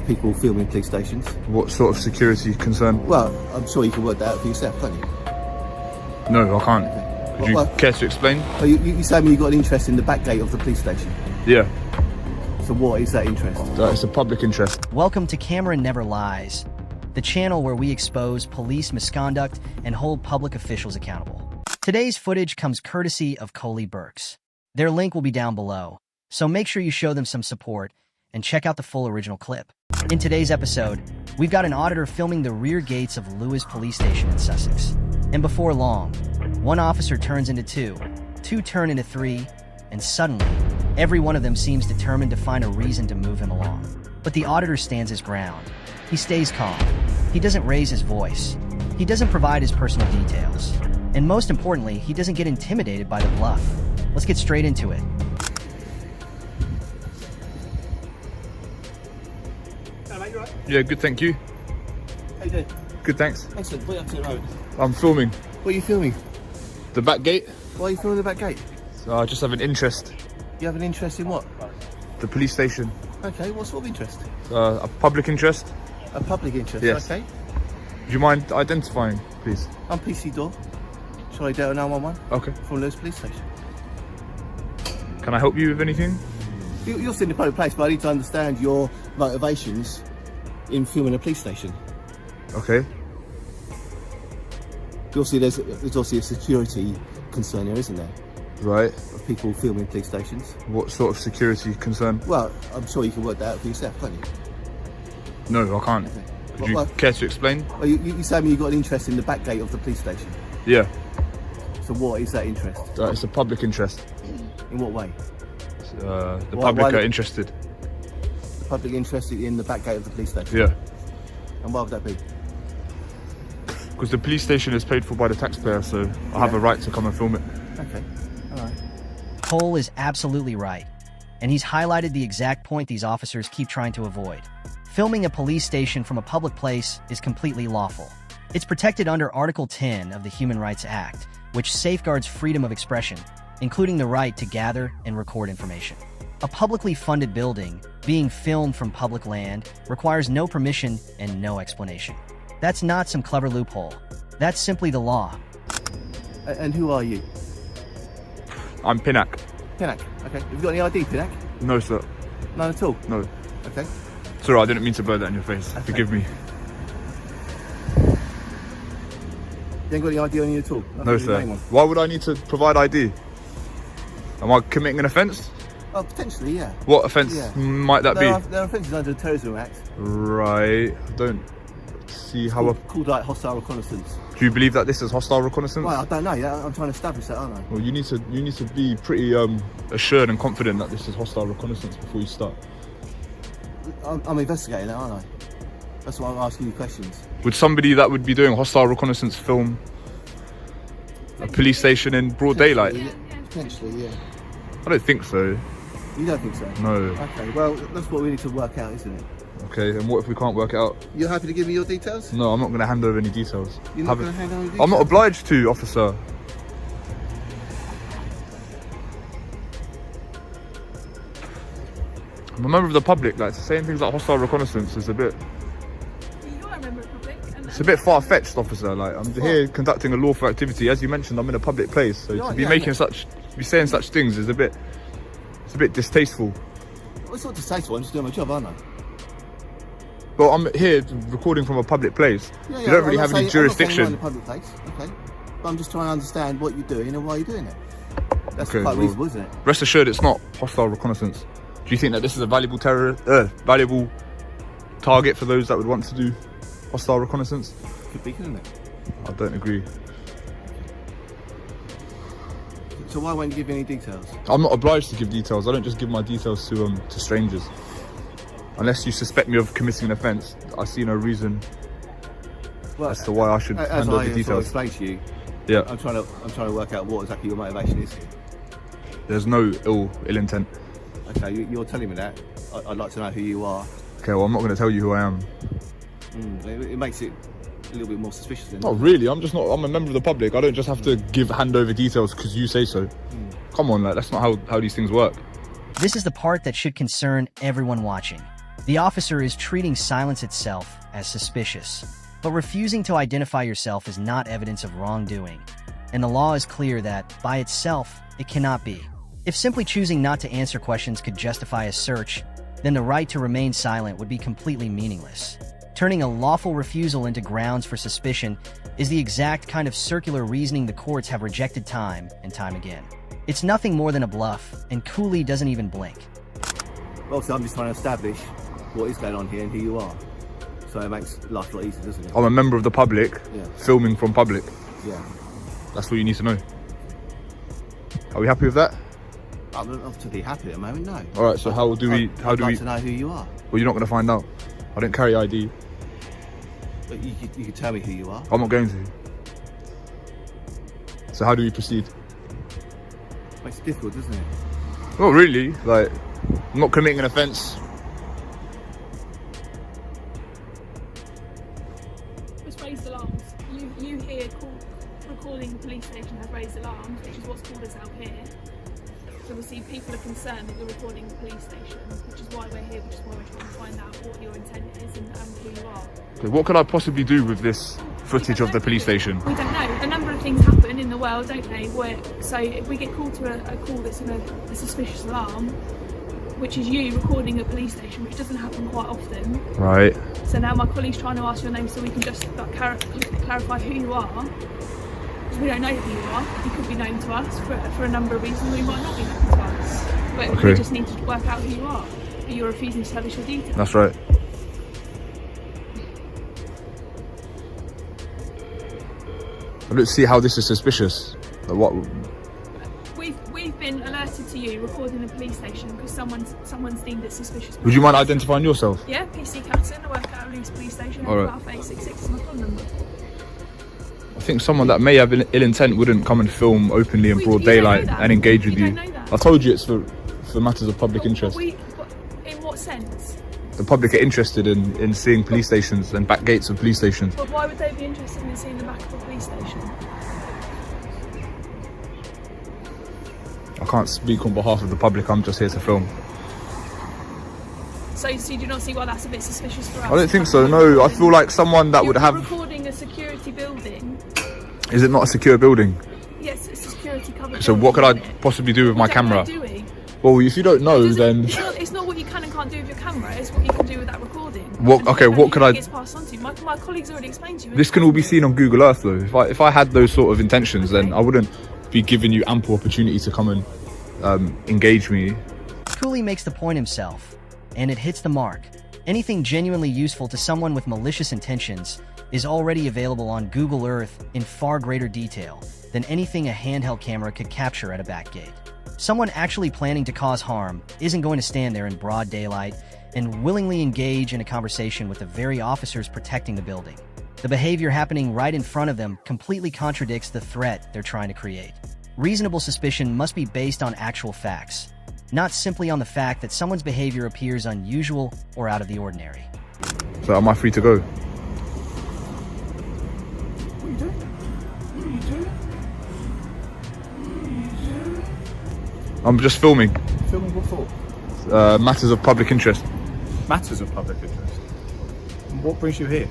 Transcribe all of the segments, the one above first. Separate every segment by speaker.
Speaker 1: people filming police stations.
Speaker 2: What sort of security concern?
Speaker 1: Well, I'm sure you can work that out for yourself, can't you?
Speaker 2: No, I can't.
Speaker 1: Okay.
Speaker 2: Would you care to explain?
Speaker 1: Oh, you say you got an interest in the back gate of the police station.
Speaker 2: Yeah.
Speaker 1: So what is that interest?
Speaker 2: It's a public interest.
Speaker 3: Welcome to Camera Never Lies, the channel where we expose police misconduct and hold public officials accountable. Today's footage comes courtesy of Coley Burks. Their link will be down below, so make sure you show them some support and check out the full original clip. In today's episode, we've got an auditor filming the rear gates of Lewes Police Station in Sussex. And before long, one officer turns into two turn into three, and suddenly, every one of them seems determined to find a reason to move him along. But the auditor stands his ground. He stays calm. He doesn't raise his voice. He doesn't provide his personal details. And most importantly, he doesn't get intimidated by the bluff. Let's get straight into it.
Speaker 1: Hello mate, you right?
Speaker 2: Yeah, good, thank you.
Speaker 1: How you doing?
Speaker 2: Good, thanks.
Speaker 1: Excellent. What are you up to at the moment?
Speaker 2: I'm filming
Speaker 1: What are you filming?
Speaker 2: the back gate.
Speaker 1: Why are you filming the back gate?
Speaker 2: So I just have an interest.
Speaker 1: You have an interest in what?
Speaker 2: The police station.
Speaker 1: Okay, what sort of interest?
Speaker 2: A public interest.
Speaker 1: A public interest,
Speaker 2: Yes.
Speaker 1: okay.
Speaker 2: Do you mind identifying, please?
Speaker 1: I'm PC Door, Charlie Delta 911
Speaker 2: Okay.
Speaker 1: from Lewes Police Station.
Speaker 2: Can I help you with anything?
Speaker 1: You're still in a public place, but I need to understand your motivations in filming a police station.
Speaker 2: Okay.
Speaker 1: Obviously, there's obviously a security concern here, isn't there?
Speaker 2: Right.
Speaker 1: Of people filming police stations.
Speaker 2: What sort of security concern?
Speaker 1: Well, I'm sure you can work that out for yourself, can't you?
Speaker 2: No, I can't.
Speaker 1: Okay.
Speaker 2: Would you
Speaker 1: Well,
Speaker 2: care to explain?
Speaker 1: well, you say you got an interest in the back gate of the police station.
Speaker 2: Yeah.
Speaker 1: So what is that interest?
Speaker 2: It's a public interest.
Speaker 1: In what way?
Speaker 2: The
Speaker 1: Why-
Speaker 2: public
Speaker 1: why-
Speaker 2: are interested.
Speaker 1: The public interest in the back gate of the police station.
Speaker 2: Yeah.
Speaker 1: And why would that be?
Speaker 2: Because the police station is paid for by the taxpayer, so I have a right to come and film it.
Speaker 1: Okay. All right.
Speaker 3: Cole is absolutely right, and he's highlighted the exact point these officers keep trying to avoid. Filming a police station from a public place is completely lawful. It's protected under Article 10 of the Human Rights Act, which safeguards freedom of expression, including the right to gather and record information. A publicly funded building being filmed from public land requires no permission and no explanation. That's not some clever loophole. That's simply the law.
Speaker 1: And who are you?
Speaker 2: I'm Pinnock.
Speaker 1: Pinnock. Okay. Have you got any ID, Pinnock?
Speaker 2: No, sir.
Speaker 1: None at all?
Speaker 2: No.
Speaker 1: Okay.
Speaker 2: Sorry, I didn't mean to blow that in your face.
Speaker 1: Okay.
Speaker 2: Forgive me.
Speaker 1: You ain't got any ID on you at all?
Speaker 2: No,
Speaker 1: Nothing with
Speaker 2: sir.
Speaker 1: your name on?
Speaker 2: Why would I need to provide ID? Am I committing an offence?
Speaker 1: Oh, potentially, yeah.
Speaker 2: What offence
Speaker 1: Yeah.
Speaker 2: might that
Speaker 1: There
Speaker 2: be?
Speaker 1: are offences under the Terrorism Act.
Speaker 2: Right. I don't see how.
Speaker 1: Called like hostile reconnaissance.
Speaker 2: Do you believe that this is hostile reconnaissance?
Speaker 1: Well, I don't know. Yeah, I'm trying to establish that, aren't I?
Speaker 2: Well, you need to be pretty assured and confident that this is hostile reconnaissance before you start.
Speaker 1: I'm investigating that, aren't I? That's why I'm asking you questions.
Speaker 2: Would somebody that would be doing hostile reconnaissance film a police station in broad daylight?
Speaker 1: Potentially, yeah.
Speaker 2: I don't think so.
Speaker 1: You don't think so?
Speaker 2: No.
Speaker 1: Okay, well, that's what we need to work out, isn't it?
Speaker 2: Okay, and what if we can't work it out?
Speaker 1: You're happy to give me your details?
Speaker 2: No, I'm not going to hand over any details.
Speaker 1: You're not going to hand over details?
Speaker 2: I'm not obliged to, officer. I'm a member of the public. Like, saying things like hostile reconnaissance is a bit...
Speaker 4: You are a member of the public.
Speaker 2: It's a bit far-fetched, officer. Like, I'm here conducting a lawful activity. As you mentioned, I'm in a public place, so to be saying such things is a bit distasteful.
Speaker 1: Well, it's not distasteful. I'm just doing my job, aren't I?
Speaker 2: But I'm here recording from a public place.
Speaker 1: Yeah,
Speaker 2: You don't really have any
Speaker 1: I'm not
Speaker 2: jurisdiction.
Speaker 1: saying you're in a public place, okay? But I'm just trying to understand what you're doing and why you're doing it. That's
Speaker 2: Okay,
Speaker 1: quite
Speaker 2: well,
Speaker 1: reasonable, isn't it?
Speaker 2: Rest assured, it's not hostile reconnaissance. Do you think that this is a valuable valuable target for those that would want to do hostile reconnaissance?
Speaker 1: Could be, couldn't it?
Speaker 2: I don't agree.
Speaker 1: So why won't you give me any details?
Speaker 2: I'm not obliged to give details. I don't just give my details to strangers. Unless you suspect me of committing an offence, I see no reason
Speaker 1: Well,
Speaker 2: as to why I should hand over
Speaker 1: As I
Speaker 2: details.
Speaker 1: explained to you,
Speaker 2: Yeah,
Speaker 1: I'm trying to work out what exactly your motivation is here.
Speaker 2: there's no ill intent.
Speaker 1: Okay, you're telling me that. I'd like to know who you are.
Speaker 2: Okay, well, I'm not going to tell you who I am.
Speaker 1: It makes it a little bit more suspicious, then.
Speaker 2: Not really. I'm a member of the public. I don't just have to hand over details because you say so. Come on, like, that's not how these things work.
Speaker 3: This is the part that should concern everyone watching. The officer is treating silence itself as suspicious, but refusing to identify yourself is not evidence of wrongdoing, and the law is clear that, by itself, it cannot be. If simply choosing not to answer questions could justify a search, then the right to remain silent would be completely meaningless. Turning a lawful refusal into grounds for suspicion is the exact kind of circular reasoning the courts have rejected time and time again. It's nothing more than a bluff, and Cooley doesn't even blink.
Speaker 1: Well, so I'm just trying to establish what is going on here and who you are. So it makes life a lot easier, doesn't it?
Speaker 2: I'm a member of the public, filming from public.
Speaker 1: Yeah.
Speaker 2: That's what you need to know. Are we happy with that?
Speaker 1: I'm not particularly happy at the moment, no.
Speaker 2: All right, so I'd
Speaker 1: like to know who you are.
Speaker 2: Well, you're not going to find out. I don't carry ID.
Speaker 1: But you could tell me who you are.
Speaker 2: I'm not going to. So how do we proceed?
Speaker 1: Makes it difficult, doesn't it?
Speaker 2: Not really. Like, I'm not committing an offence.
Speaker 4: It's raised alarms. You hear recording the police station has raised alarms, which is what's called us out here. So obviously people are concerned that you're recording the police station, which is why we're here, which is why we're trying to find out what your intent is and who you are.
Speaker 2: Okay, what could I possibly do with this footage of the police station?
Speaker 4: We don't know. A number of things happen in the world, don't they? So if we get called to a call that's in a suspicious alarm, which is you recording a police station, which doesn't happen quite often.
Speaker 2: Right.
Speaker 4: So now my colleague's trying to ask your name so we can just like, clarify who you are. Because we don't know who you are. You could be known to us for a number of reasons. We might not be known to us. But we just need to work out who you are. But you're refusing to tell us your details.
Speaker 2: That's right. I don't see how this is suspicious. Like, what?
Speaker 4: We've been alerted to you recording the police station because someone's deemed it suspicious.
Speaker 2: Would you mind identifying yourself?
Speaker 4: Yeah, PC Captain. I work at Lewes Police Station.
Speaker 2: All right.
Speaker 4: 866 is my phone number.
Speaker 2: I think someone that may have ill intent wouldn't come and film openly in broad daylight and engage with you. I told you it's for matters of public interest.
Speaker 4: In what sense?
Speaker 2: The public are interested in seeing police stations and back gates of police stations.
Speaker 4: But why would they be interested in seeing the back of a police station?
Speaker 2: I can't speak on behalf of the public, I'm just here to film.
Speaker 4: So you do not see why that's a bit suspicious for us?
Speaker 2: I don't think so, no. I feel like someone that would have...
Speaker 4: recording a security building.
Speaker 2: Is it not a secure building?
Speaker 4: Yes, it's a security covered
Speaker 2: So
Speaker 4: building,
Speaker 2: what could I
Speaker 4: isn't it?
Speaker 2: possibly do with my camera?
Speaker 4: Do we?
Speaker 2: Well, if you don't know, then...
Speaker 4: It's not what you can and can't do with your camera, it's what you can do with that recording.
Speaker 2: What could I...
Speaker 4: Gets passed on to you. My colleagues already explained to you.
Speaker 2: This can all be seen on Google Earth though. If I had those sort of intentions, then I wouldn't be giving you ample opportunity to come and engage me.
Speaker 3: Cooley makes the point himself, and it hits the mark. Anything genuinely useful to someone with malicious intentions is already available on Google Earth in far greater detail than anything a handheld camera could capture at a back gate. Someone actually planning to cause harm isn't going to stand there in broad daylight and willingly engage in a conversation with the very officers protecting the building. The behavior happening right in front of them completely contradicts the threat they're trying to create. Reasonable suspicion must be based on actual facts, not simply on the fact that someone's behavior appears unusual or out of the ordinary.
Speaker 2: So am I free to go?
Speaker 1: What are you doing? What are you doing?
Speaker 2: I'm just filming.
Speaker 1: Filming what for?
Speaker 2: Matters of public interest.
Speaker 1: Matters of public interest. And what brings you here?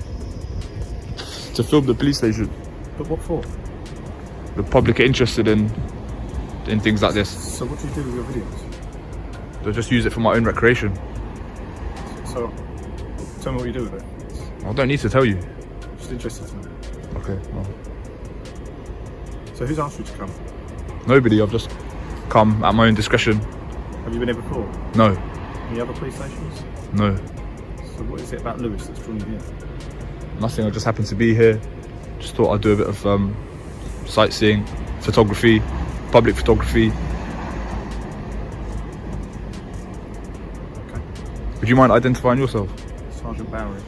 Speaker 2: To film the police station.
Speaker 1: But what for?
Speaker 2: The public are interested in things like this.
Speaker 1: So what do you do with your videos?
Speaker 2: They'll just use it for my own recreation.
Speaker 1: So, tell me what you do with it.
Speaker 2: I don't need to tell you.
Speaker 1: I'm just interested to know.
Speaker 2: Okay. Well,
Speaker 1: So who's asked you to come?
Speaker 2: nobody. I've just come at my own discretion.
Speaker 1: Have you been here before?
Speaker 2: No.
Speaker 1: Any other police stations?
Speaker 2: No.
Speaker 1: So what is it about Lewes that's drawn you here?
Speaker 2: Nothing. I just happened to be here. Just thought I'd do a bit of sightseeing, photography, public photography.
Speaker 1: Okay.
Speaker 2: Would you mind identifying yourself?
Speaker 1: Sergeant Bowery.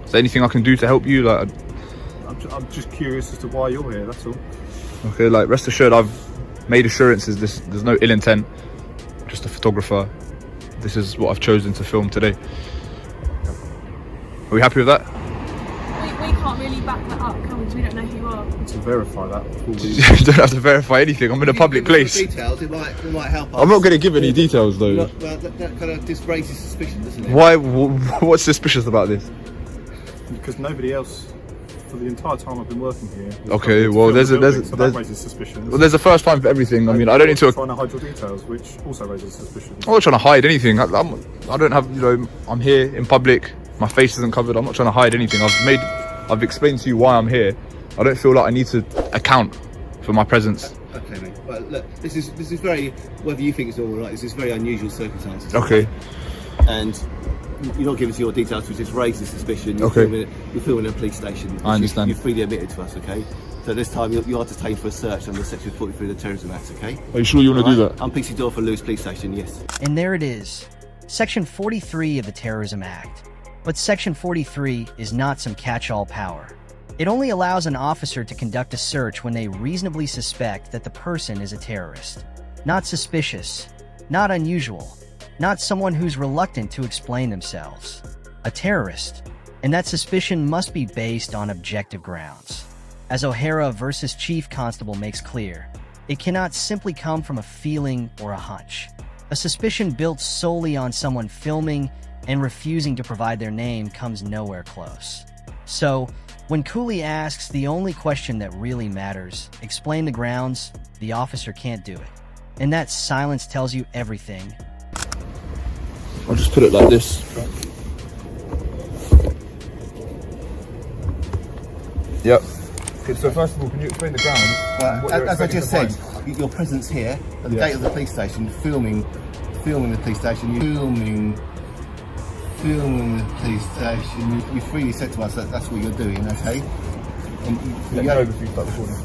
Speaker 2: Is there anything I can do to help you? Like,
Speaker 1: I'm just curious as to why you're here, that's all.
Speaker 2: okay, like rest assured, I've made assurances. There's no ill intent. Just a photographer. This is what I've chosen to film today. Are we happy with that?
Speaker 4: can't really back that up, can we? 'Cause we don't know who you are.
Speaker 5: To verify that.
Speaker 2: You don't have to verify anything. I'm in a public place.
Speaker 1: Details, it might help us.
Speaker 2: I'm not going to give any details though.
Speaker 1: Well, that kind of just raises suspicion, doesn't it?
Speaker 2: Why? What's suspicious about this?
Speaker 5: Because nobody else, for the entire time I've been working here.
Speaker 2: Okay, well,
Speaker 5: so that
Speaker 2: there's
Speaker 5: raises suspicions.
Speaker 2: well, there's a first time for everything. I mean, I don't need to.
Speaker 5: Trying to hide your details, which also raises suspicions.
Speaker 2: I'm not trying to hide anything. I don't have, you know, I'm here in public. My face isn't covered. I'm not trying to hide anything. I've explained to you why I'm here. I don't feel like I need to account for my presence.
Speaker 1: Okay, mate. Well, look, this is very, whether you think it's all right, this is very unusual circumstances.
Speaker 2: Okay.
Speaker 1: And you're not giving us your details, which just raises suspicion. You're
Speaker 2: Okay.
Speaker 1: filming in a police station.
Speaker 2: I understand.
Speaker 1: You've freely admitted to us, okay? So this time you are detained for a search under Section 43 of the Terrorism Act, okay?
Speaker 2: Are you sure you want to do that?
Speaker 1: I'm PC Door for Lewes Police Station, yes.
Speaker 3: And there it is, Section 43 of the Terrorism Act. But Section 43 is not some catch-all power. It only allows an officer to conduct a search when they reasonably suspect that the person is a terrorist. Not suspicious, not unusual, not someone who's reluctant to explain themselves. A terrorist. And that suspicion must be based on objective grounds. As O'Hara versus Chief Constable makes clear, it cannot simply come from a feeling or a hunch. A suspicion built solely on someone filming and refusing to provide their name comes nowhere close. So, when Cooley asks the only question that really matters, explain the grounds, the officer can't do it. And that silence tells you everything.
Speaker 2: I'll just put it like this. Yep. Okay, so first of all, can you explain the grounds?
Speaker 1: Well, as I just said, your presence here at the gate of the police station, filming the police station, filming the police station. You freely said to us that that's what you're doing, okay? And
Speaker 2: Let me know before you start recording.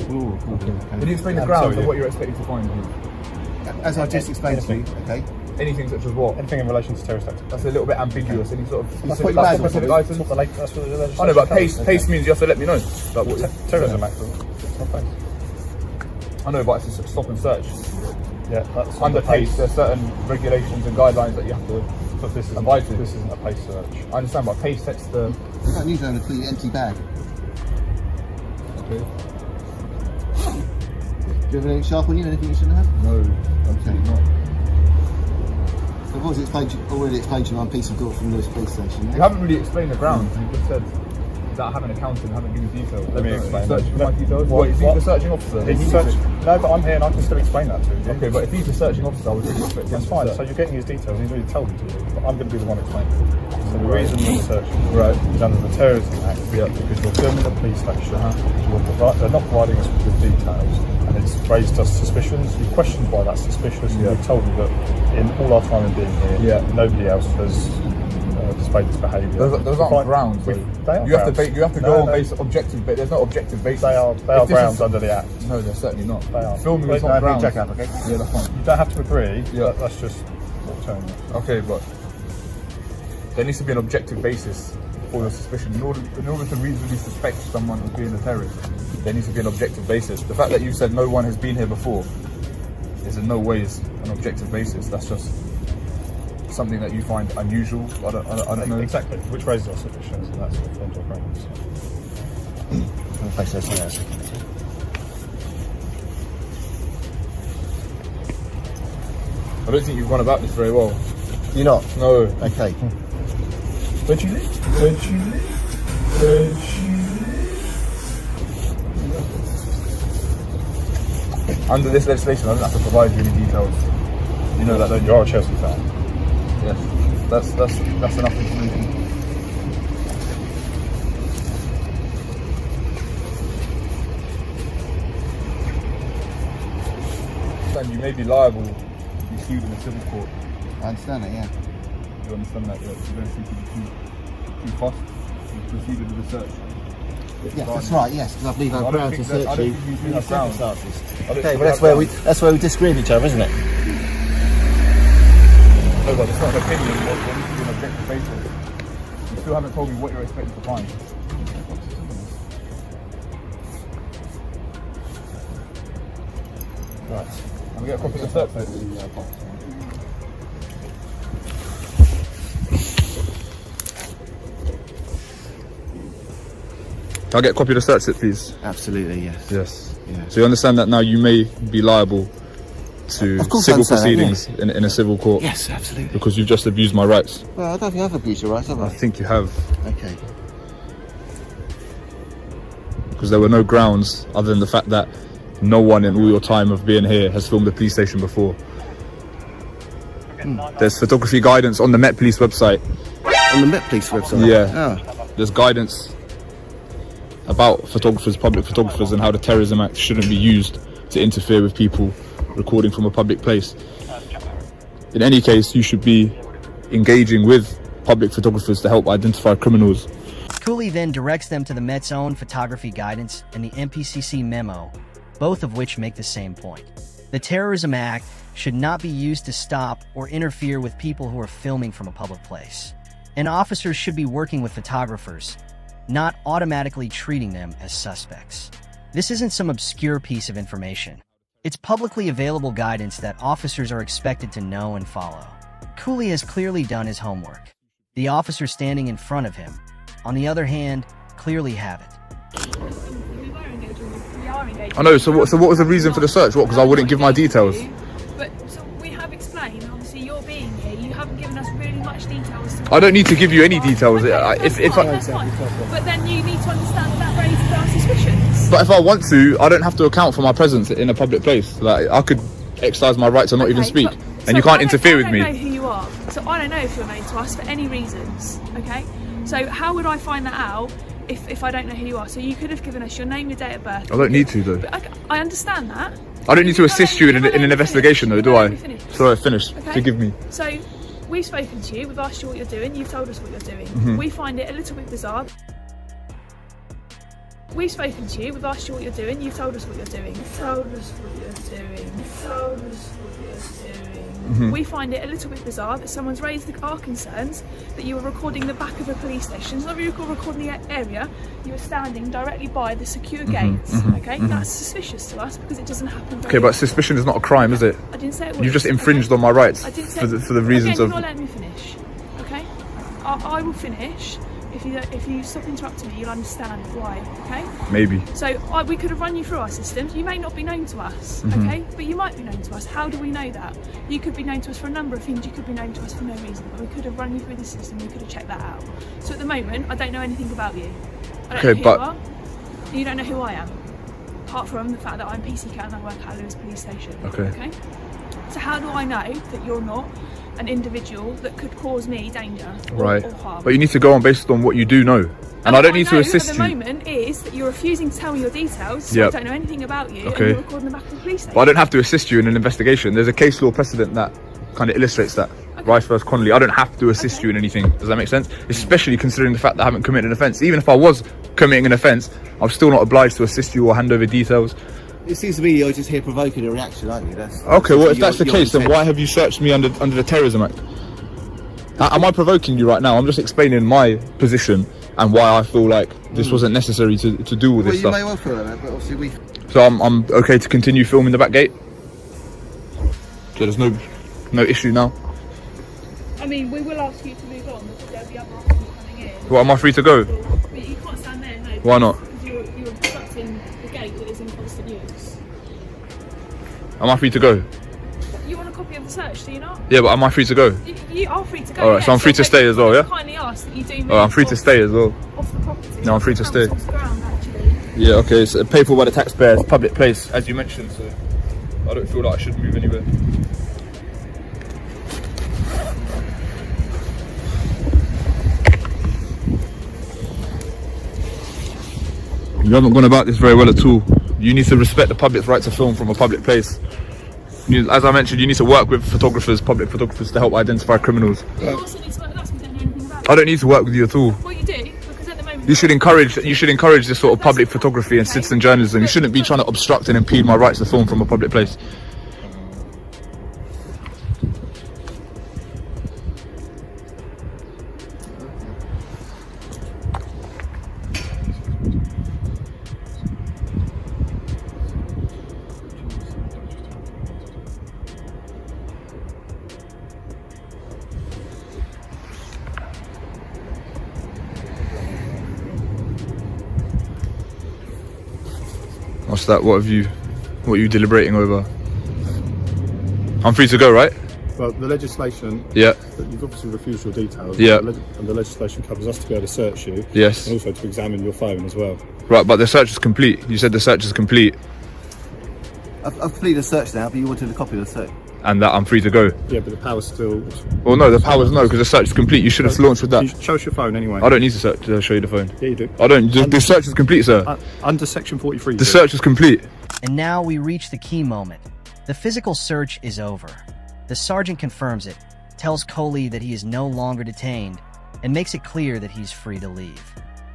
Speaker 1: we're all recording. Okay?
Speaker 2: Can you explain the grounds of what you're expecting to find?
Speaker 1: As I just explained to you, okay?
Speaker 2: Anything such as what?
Speaker 5: Anything in relation to terrorist activity.
Speaker 2: That's a little bit ambiguous. Any sort of
Speaker 1: That's
Speaker 2: specific,
Speaker 1: what you
Speaker 2: specific
Speaker 1: meant.
Speaker 2: items?
Speaker 5: That's what the legislation
Speaker 2: I know, but
Speaker 5: covers.
Speaker 2: pace means you have to let me know. Like what,
Speaker 5: Terrorism Act. It's not pace.
Speaker 2: I know, but it's a stop and search.
Speaker 5: Yeah, that's
Speaker 2: Under pace, there's certain regulations and guidelines that you have to.
Speaker 5: But this isn't,
Speaker 2: abide to.
Speaker 5: this isn't a pace search.
Speaker 2: I understand, but pace sets the.
Speaker 1: You don't need to have a completely empty bag.
Speaker 2: Okay.
Speaker 1: Do you have anything sharp on you? Anything you shouldn't have?
Speaker 2: No, absolutely not.
Speaker 1: So I've already explained to you I'm piece of door from Lewes Police Station.
Speaker 2: You haven't really explained the grounds. You just said that I haven't accounted, haven't given details.
Speaker 5: Let me explain.
Speaker 2: Search for my details.
Speaker 5: What-
Speaker 2: Wait, is he
Speaker 5: what?
Speaker 2: the searching officer?
Speaker 5: No, but I'm here and I can still explain that to you.
Speaker 2: Okay, but if he's the searching officer, I would really expect him
Speaker 5: That's
Speaker 2: to
Speaker 5: fine.
Speaker 2: search.
Speaker 5: So you're getting his details. He's already told you to. But I'm going to be the one explaining. So the reason you're searching
Speaker 2: Right.
Speaker 5: is under the Terrorism Act. Because you're filming a police station. They're not providing us with details, and it's raised us suspicions. You're questioned by that suspicion.
Speaker 2: Yeah.
Speaker 5: We've told you that in all our time in being here, nobody else has displayed this behaviour.
Speaker 2: Those aren't grounds.
Speaker 5: They are
Speaker 2: You have
Speaker 5: grounds.
Speaker 2: to go on base objective, but there's no objective basis.
Speaker 5: They are
Speaker 2: If this
Speaker 5: grounds
Speaker 2: is-
Speaker 5: under the Act.
Speaker 2: No, they're certainly not.
Speaker 5: They are.
Speaker 2: Filming is
Speaker 1: No,
Speaker 2: not grounds.
Speaker 1: check up, okay?
Speaker 2: Yeah, that's fine.
Speaker 5: You don't have to agree.
Speaker 2: Yeah.
Speaker 5: But that's just what we're telling you.
Speaker 2: Okay, but there needs to be an objective basis for your suspicion. In order to reasonably suspect someone of being a terrorist, there needs to be an objective basis. The fact that you said no one has been here before is in no ways an objective basis. That's just something that you find unusual. I don't know.
Speaker 5: Exactly. Which raises our suspicions, and that's what forms our grounds.
Speaker 1: I'm face those things.
Speaker 2: I don't think you've gone about this very well.
Speaker 1: You're not?
Speaker 2: No.
Speaker 1: Okay.
Speaker 5: Where'd you live? Where'd you live? Where'd you live?
Speaker 2: Under this legislation, I don't have to provide you any details. You know that, don't you?
Speaker 5: You're a Chelsea fan.
Speaker 2: Yes. That's enough information. And you may be liable to be sued in a civil court.
Speaker 1: I understand that, yeah.
Speaker 2: You understand that? Yeah. You don't seem to be too fast. You proceeded with the search.
Speaker 1: Yeah, that's right, yes, because I believe
Speaker 2: I
Speaker 1: I'm
Speaker 2: don't
Speaker 1: ground to
Speaker 2: think that- I
Speaker 1: search
Speaker 2: don't
Speaker 1: you
Speaker 2: think you
Speaker 1: in
Speaker 2: do
Speaker 1: the
Speaker 2: have grounds.
Speaker 1: circumstances.
Speaker 2: I don't
Speaker 1: Okay,
Speaker 2: think
Speaker 1: well
Speaker 2: you have
Speaker 1: that's where we disagree with each other, isn't it?
Speaker 2: No, but it's not an opinion. There needs to be an objective basis. You still haven't told me what you're expecting to find.
Speaker 1: Right.
Speaker 2: I'm gonna get a copy of the search note. Can I get a copy of the search slip, please?
Speaker 1: Absolutely, yes.
Speaker 2: Yes.
Speaker 1: Yeah.
Speaker 2: So you understand that now you may be liable to
Speaker 1: Of course I
Speaker 2: civil
Speaker 1: understand that,
Speaker 2: proceedings in a civil court
Speaker 1: Yes, absolutely.
Speaker 2: because you've just abused my rights.
Speaker 1: Well, I don't think I've abused your rights, have
Speaker 2: I
Speaker 1: I?
Speaker 2: think you have,
Speaker 1: Okay.
Speaker 2: because there were no grounds other than the fact that no one in all your time of being here has filmed a police station before. There's photography guidance on the Met Police website.
Speaker 1: On the Met Police website?
Speaker 2: Yeah.
Speaker 1: Oh.
Speaker 2: There's guidance about photographers, public photographers, and how the Terrorism Act shouldn't be used to interfere with people recording from a public place. In any case, you should be engaging with public photographers to help identify criminals.
Speaker 3: Cooley then directs them to the Met's own photography guidance and the MPCC memo, both of which make the same point. The Terrorism Act should not be used to stop or interfere with people who are filming from a public place. And officers should be working with photographers, not automatically treating them as suspects. This isn't some obscure piece of information. It's publicly available guidance that officers are expected to know and follow. Cooley has clearly done his homework. The officers standing in front of him, on the other hand, clearly haven't.
Speaker 4: We are engaging.
Speaker 2: I know, so what was the reason for the search? What, because I wouldn't give my details?
Speaker 4: But so we have explained, obviously you're being here, you haven't given us really much details.
Speaker 2: I don't need to give you any details.
Speaker 4: That's fine. But then you need to understand that raises our suspicions.
Speaker 2: But if I want to, I don't have to account for my presence in a public place. Like, I could exercise my right to not even speak, and you can't interfere with me.
Speaker 4: I don't know who you are, so I don't know if you're known to us for any reasons, okay? So how would I find that out if I don't know who you are? So you could have given us your name, your date of birth.
Speaker 2: I don't need to, though.
Speaker 4: But I understand that.
Speaker 2: I don't need to assist you in an investigation, though, do I? Sorry, finish.
Speaker 4: Okay.
Speaker 2: Forgive me.
Speaker 4: So we've spoken to you, we've asked you what you're doing, you've told us what you're doing.
Speaker 2: Mm-hmm.
Speaker 4: We find it a little bit bizarre. We've spoken to you, we've asked you what you're doing, you've told us what you're doing. Told us what you're doing. Told us what you're doing.
Speaker 2: Mm-hmm.
Speaker 4: We find it a little bit bizarre that someone's raised our concerns that you were recording the back of a police station. It's not you were recording the area, you were standing directly by the secure gates. Okay, that's suspicious to us because it doesn't happen.
Speaker 2: Okay, but suspicion is not a crime, is it?
Speaker 4: I didn't say it was.
Speaker 2: You've just infringed on my rights
Speaker 4: I didn't say
Speaker 2: for the reasons
Speaker 4: Again,
Speaker 2: of.
Speaker 4: you're not letting me finish. Okay, I will finish. If you stop interrupting me, you'll understand why. Okay.
Speaker 2: Maybe.
Speaker 4: So we could have run you through our systems. You may not be known to us, okay? But you might be known to us. How do we know that? You could be known to us for a number of things. You could be known to us for no reason. But we could have run you through the system. We could have checked that out. So at the moment, I don't know anything about you. I don't know who you are. You don't know who I am, apart from the fact that I'm PC Cat and I work at Lewes Police Station.
Speaker 2: Okay.
Speaker 4: So how do I know that you're not an individual that could cause me danger or harm?
Speaker 2: But you need to go on based on what you do know. And I don't need to assist
Speaker 4: at the
Speaker 2: you.
Speaker 4: moment is that you're refusing to tell me your details, so I don't know anything about you, and you're recording the back of the police station.
Speaker 2: But I don't have to assist you in an investigation. There's a case law precedent that kind of illustrates that. Rice versus Connolly. I don't have to assist you in anything. Does that make sense? Especially considering the fact that I haven't committed an offence. Even if I was committing an offence, I'm still not obliged to assist you or hand over details.
Speaker 1: It seems to me you're just here provoking a reaction, aren't you?
Speaker 2: Okay, well, if that's the case, then why have you searched me under the Terrorism Act? Am I provoking you right now? I'm just explaining my position and why I feel like this wasn't necessary to do all this stuff.
Speaker 1: You may well feel that, but obviously
Speaker 2: So I'm okay to continue filming the back gate? So there's no issue now?
Speaker 4: I mean, we will ask you to move on because there'll be other officers coming in.
Speaker 2: Well, am I free to go?
Speaker 4: But you can't stand there, no.
Speaker 2: Why not?
Speaker 4: Because you're obstructing the gate that is in constant use.
Speaker 2: Am I free to go?
Speaker 4: You want a copy of the search, do you not?
Speaker 2: Yeah, but am I free to go?
Speaker 4: You are free to go.
Speaker 2: Alright, so I'm free to stay as well, yeah?
Speaker 4: Kindly ask that you do move
Speaker 2: I'm free to stay as well.
Speaker 4: off the property.
Speaker 2: No, I'm free to stay.
Speaker 4: Off the ground, actually.
Speaker 2: Yeah, okay, it's paid for by the taxpayer, it's public place, as you mentioned, so I don't feel like I should move anywhere. You haven't gone about this very well at all. You need to respect the public's right to film from a public place. As I mentioned, you need to work with photographers, public photographers, to help identify criminals.
Speaker 4: You also need to work with us, we don't know anything about it.
Speaker 2: I don't need to work with you at all.
Speaker 4: Well, you do, because at the moment...
Speaker 2: You should encourage this sort of public photography and citizen journalism. You shouldn't be trying to obstruct and impede my rights to film from a public place. What's that? What are you deliberating over? I'm free to go, right?
Speaker 5: Well, the legislation.
Speaker 2: Yeah.
Speaker 5: You've obviously refused your details.
Speaker 2: Yeah.
Speaker 5: And the legislation covers us to be able to search you.
Speaker 2: Yes.
Speaker 5: And also to examine your phone as well.
Speaker 2: Right, but the search is complete. You said the search is complete.
Speaker 1: I've completed the search now, but you wanted a copy of the search.
Speaker 2: And that I'm free to go.
Speaker 5: Yeah, but the power's still.
Speaker 2: Well, no, the power's no, because the search is complete. You should have launched with that.
Speaker 5: Show us your phone anyway.
Speaker 2: I don't need to show you the phone.
Speaker 5: Yeah, you do.
Speaker 2: I don't. The search is complete, sir.
Speaker 5: Under section 43.
Speaker 2: The search is complete.
Speaker 3: And now we reach the key moment. The physical search is over. The sergeant confirms it, tells Coley that he is no longer detained, and makes it clear that he's free to leave.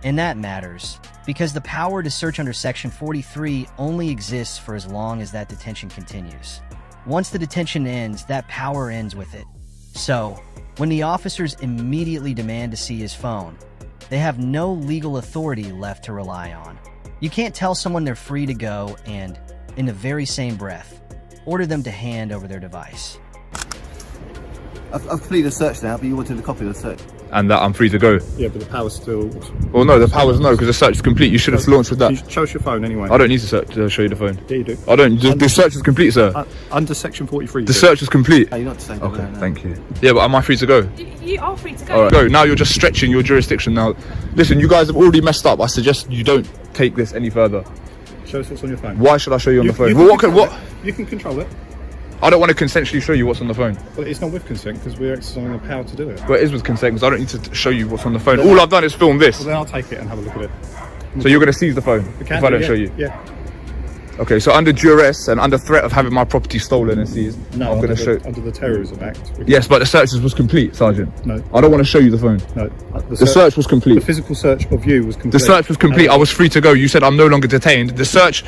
Speaker 3: And that matters, because the power to search under Section 43 only exists for as long as that detention continues. Once the detention ends, that power ends with it. So, when the officers immediately demand to see his phone, they have no legal authority left to rely on. You can't tell someone they're free to go and, in the very same breath, order them to hand over their device.
Speaker 1: I've completed the search now, but you wanted a copy of the search.
Speaker 2: And that I'm free to go.
Speaker 5: Yeah, but the power's still.
Speaker 2: Well, no, the power's no, because the search is complete. You should have launched with that.
Speaker 5: Show us your phone anyway.
Speaker 2: I don't need to show you the phone.
Speaker 5: Yeah, you do.
Speaker 2: I don't. The search is complete, sir.
Speaker 5: Under section 43.
Speaker 2: The search is complete.
Speaker 1: No, you're not saying
Speaker 2: Okay,
Speaker 1: that. No.
Speaker 2: thank you. Yeah, but am I free to go?
Speaker 4: You are free to go.
Speaker 2: All right, go. Now you're just stretching your jurisdiction. Now, listen, you guys have already messed up. I suggest you don't take this any further.
Speaker 5: Show us what's on your phone.
Speaker 2: Why should I show you on the phone?
Speaker 5: You
Speaker 2: Well,
Speaker 5: can
Speaker 2: what?
Speaker 5: You can control it.
Speaker 2: I don't want to consensually show you what's on the phone.
Speaker 5: Well, it's not with consent because we're exercising the power to do it.
Speaker 2: But it is with consent because I don't need to show you what's on the phone. All I've done is film this.
Speaker 5: Well, then I'll take it and have a look at it.
Speaker 2: So you're going to seize the phone if I don't show you?
Speaker 5: Yeah.
Speaker 2: Okay, so under duress and under threat of having my property stolen and seized,
Speaker 5: No,
Speaker 2: I'm going to show.
Speaker 5: under the Terrorism Act.
Speaker 2: Yes, but the search was complete, Sergeant.
Speaker 5: No.
Speaker 2: I don't want to show you the phone.
Speaker 5: No.
Speaker 2: The search was complete.
Speaker 5: The physical search of you was complete.
Speaker 2: The search was complete. I was free to go. You said I'm no longer detained. The search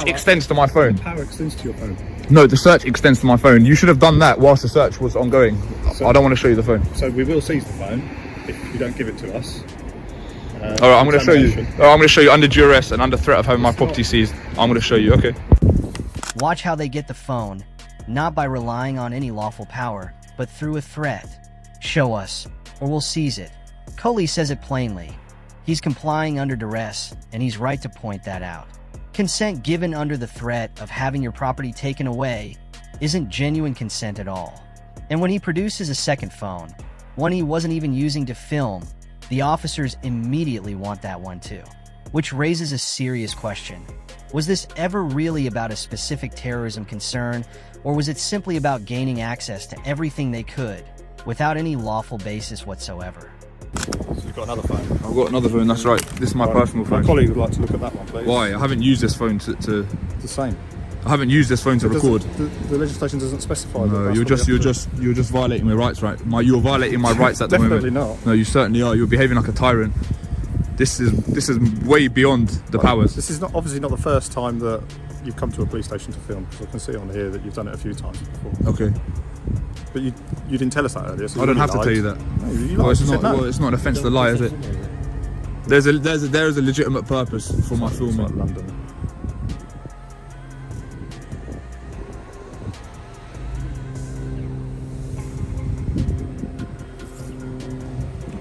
Speaker 2: extends to my phone.
Speaker 5: Power extends to your phone.
Speaker 2: No, the search extends to my phone. You should have done that whilst the search was ongoing. I don't want to show you the phone.
Speaker 5: So we will seize the phone if you don't give it to us.
Speaker 2: All right, I'm going to show you. I'm going to show you under duress and under threat of having my property seized. I'm going to show you. Okay.
Speaker 3: Watch how they get the phone, not by relying on any lawful power, but through a threat. Show us, or we'll seize it. Coley says it plainly. He's complying under duress, and he's right to point that out. Consent given under the threat of having your property taken away isn't genuine consent at all. And when he produces a second phone, one he wasn't even using to film, the officers immediately want that one too. Which raises a serious question. Was this ever really about a specific terrorism concern, or was it simply about gaining access to everything they could, without any lawful basis whatsoever?
Speaker 5: So you've got another phone.
Speaker 2: I've got another phone. That's right. This is my personal phone.
Speaker 5: My colleague would like to look at that one, please.
Speaker 2: Why? I haven't used this phone to.
Speaker 5: It's the same.
Speaker 2: I haven't used this phone to record.
Speaker 5: The legislation doesn't specify.
Speaker 2: No, you're just violating my rights, right? You're violating my rights at the moment.
Speaker 5: Definitely not.
Speaker 2: No, you certainly are. You're behaving like a tyrant. This is way beyond the powers.
Speaker 5: This is obviously not the first time that you've come to a police station to film, because I can see on here that you've done it a few times before.
Speaker 2: Okay.
Speaker 5: But you didn't tell us that earlier. So
Speaker 2: I don't have to tell you that.
Speaker 5: No, you
Speaker 2: Well,
Speaker 5: lied.
Speaker 2: it's
Speaker 5: You said
Speaker 2: not.
Speaker 5: no.
Speaker 2: Well, it's not an offence to lie, is it? There is a legitimate purpose for my
Speaker 5: It's like
Speaker 2: filming.
Speaker 5: London.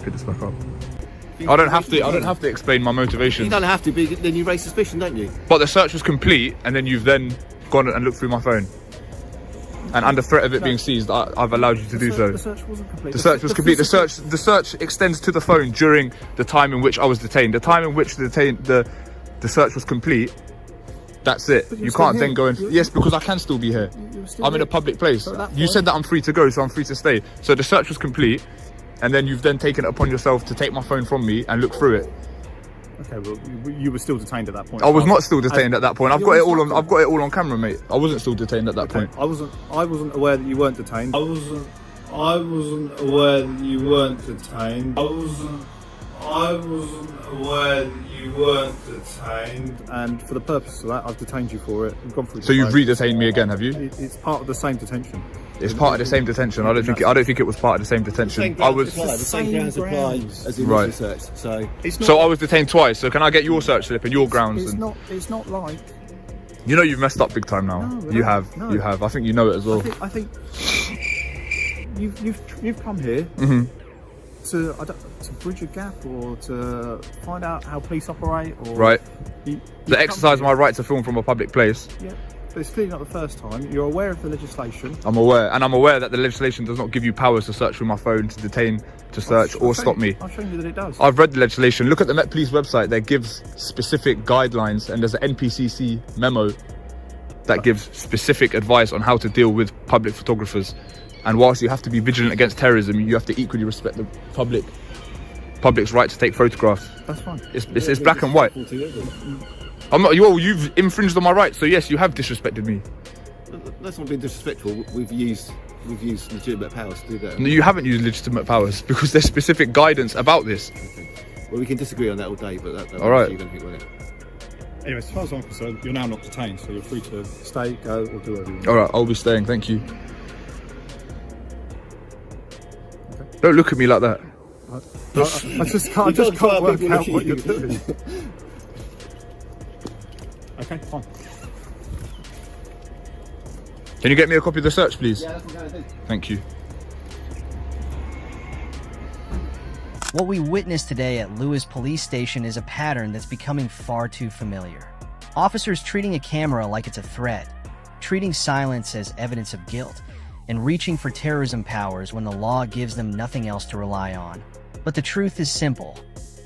Speaker 2: Pick this back up. I don't have to explain my motivations.
Speaker 1: You don't have to, but then you raise suspicion, don't you?
Speaker 2: But the search was complete, and then you've then gone and looked through my phone. And under threat of it being seized, I've allowed you to do so.
Speaker 1: The search wasn't complete.
Speaker 2: The search was complete. The search extends to the phone during the time in which I was detained. The time in which the search was complete. That's it. You can't then go and yes, because I can still be here. I'm in a public place. You said that I'm free to go, so I'm free to stay. So the search was complete, and then you've then taken it upon yourself to take my phone from me and look through it.
Speaker 5: Okay, well, you were still detained at that point.
Speaker 2: I was not still detained at that point. I've got it all on camera, mate. I wasn't still detained at that point.
Speaker 5: I wasn't aware that you weren't detained.
Speaker 6: I wasn't aware that you weren't detained. I wasn't aware that you weren't detained.
Speaker 5: And for the purpose of that, I've detained you for it. We've gone through.
Speaker 2: So you've re-detained me again, have you?
Speaker 5: It's part of the same detention.
Speaker 2: It's part of the same detention. I don't think it was part of the same detention. I was
Speaker 1: the same grounds apply as the
Speaker 2: Right.
Speaker 1: initial search. So
Speaker 5: It's not.
Speaker 2: so I was detained twice. So can I get your search slip and your grounds?
Speaker 5: It's
Speaker 2: And
Speaker 5: not. It's not like.
Speaker 2: you know you've messed up big time now.
Speaker 5: No,
Speaker 2: You
Speaker 5: no,
Speaker 2: have.
Speaker 5: no.
Speaker 2: You have. I think you know it as well.
Speaker 5: I think you've come here to bridge a gap or to find out how police operate, or
Speaker 2: Right.
Speaker 5: You
Speaker 2: To exercise my right to film from a public place.
Speaker 5: Yeah, but it's clearly not the first time. You're aware of the legislation.
Speaker 2: I'm aware, and I'm aware that the legislation does not give you powers to search through my phone, to detain, to search, or stop me.
Speaker 5: I've shown you that it does.
Speaker 2: I've read the legislation. Look at the Met Police website that gives specific guidelines, and there's an NPCC memo that gives specific advice on how to deal with public photographers. And whilst you have to be vigilant against terrorism, you have to equally respect the public's right to take photographs.
Speaker 5: That's fine.
Speaker 2: It's black and white. I'm not. You've infringed on my rights, so yes, you have disrespected me.
Speaker 1: Let's not be disrespectful. We've used legitimate powers to do that.
Speaker 2: No, you haven't used legitimate powers because there's specific guidance about this.
Speaker 1: Okay. Well, we can disagree on that all day, but that
Speaker 2: All right.
Speaker 1: you don't think, will it?
Speaker 5: Anyway, as far as I'm concerned, you're now not detained, so you're free to stay, go, or do whatever you want.
Speaker 2: All right, I'll be staying. Thank you. Don't look at me like that.
Speaker 5: I just can't work out what you're doing. Okay, fine.
Speaker 2: Can you get me a copy of the search, please?
Speaker 1: Yeah, that's what I'm going to do.
Speaker 2: Thank you.
Speaker 3: What we witnessed today at Lewes Police Station is a pattern that's becoming far too familiar. Officers treating a camera like it's a threat, treating silence as evidence of guilt, and reaching for terrorism powers when the law gives them nothing else to rely on. But the truth is simple.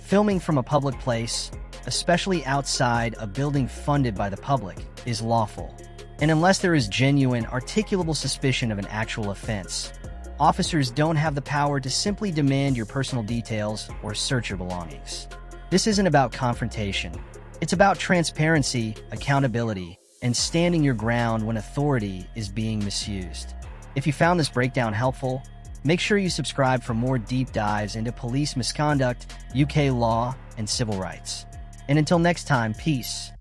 Speaker 3: Filming from a public place, especially outside a building funded by the public, is lawful. And unless there is genuine, articulable suspicion of an actual offense, officers don't have the power to simply demand your personal details or search your belongings. This isn't about confrontation. It's about transparency, accountability, and standing your ground when authority is being misused. If you found this breakdown helpful, make sure you subscribe for more deep dives into police misconduct, UK law, and civil rights. And until next time, peace.